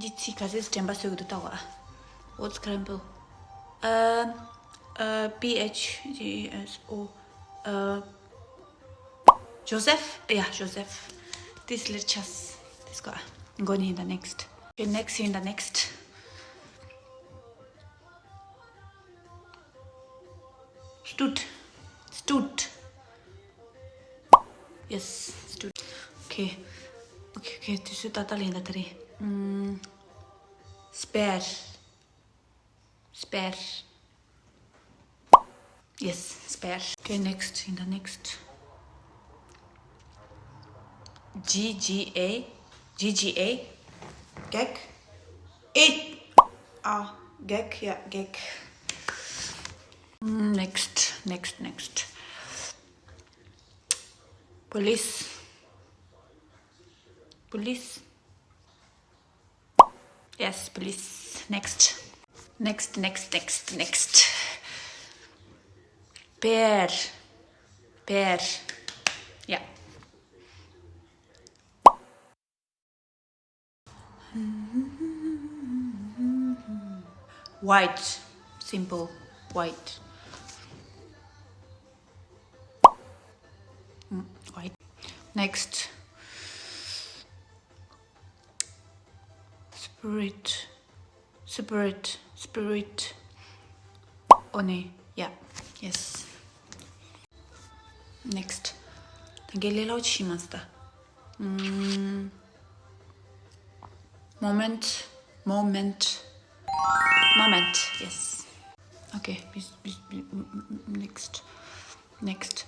Dici cases temba sögdü tawa. Unscramble. PHGSO. Joseph? Yeah, Joseph. This little chas. This guy. I'm going in the next. Okay, next in the next. Stood. Yes, stood. Okay. This is totally in the three. Spare. Yes, spare. Okay, next in the next. GGA. Gag. It. Gag. Yeah, gag. Next. Police. Yes, police. Next. Pear. Yeah. White. Simple. White. White. Next. Spirit. One. Yeah. Yes. Next. Gelelo chimasta. Moment. Yes. Okay. Next.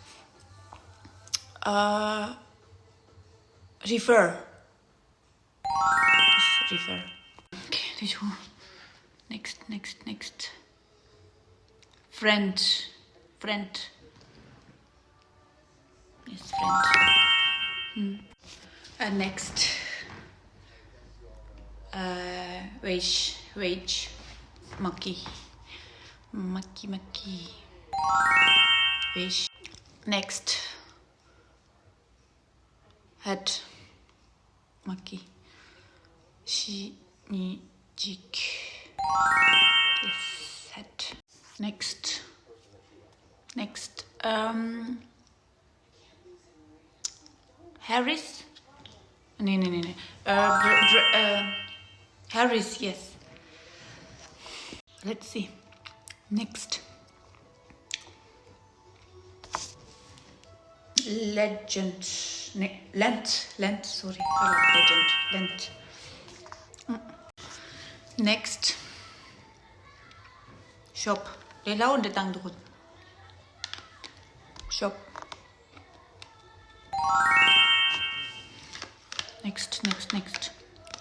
Refer. Okay, this one. Next. Friend. Yes, friend. Next. Wage. Monkey. Wage. Next. Head. Monkey. Jik. Yes, head. Next. Harris. No. Harris, yes. Let's see. Next. Legend. Lent. Sorry. Legend. Lent. Next. Shop. Lelaw und tang dukut. Shop. Next.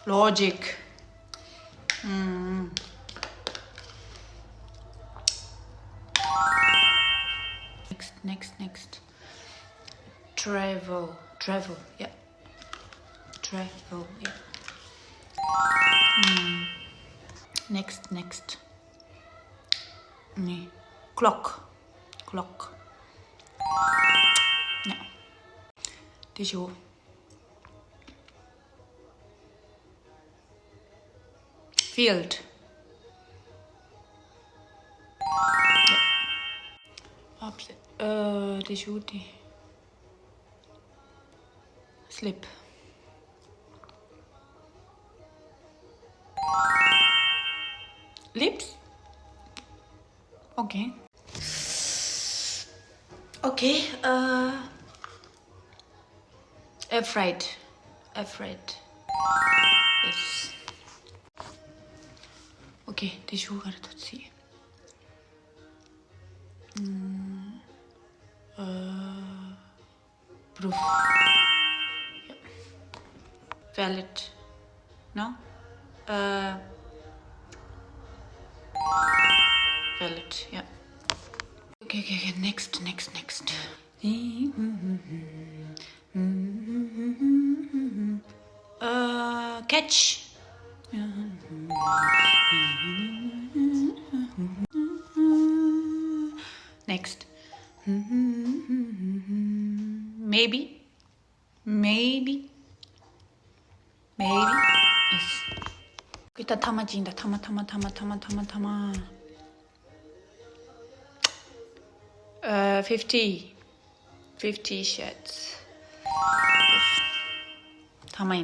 Logic. Next. Travel. Yeah. Travel. Yeah. Next. Clock. No. Tissue. Field. Yeah. Tissue. Slip. Lips. Okay. Afraid. Yes. Okay, tissue 가르쳤지. Proof. Yeah. Valid. No? Valid, yeah. Okay, next. Catch. Next. Maybe. Yes. 이따 담아진다. 담아. 50 shades. 담아인다.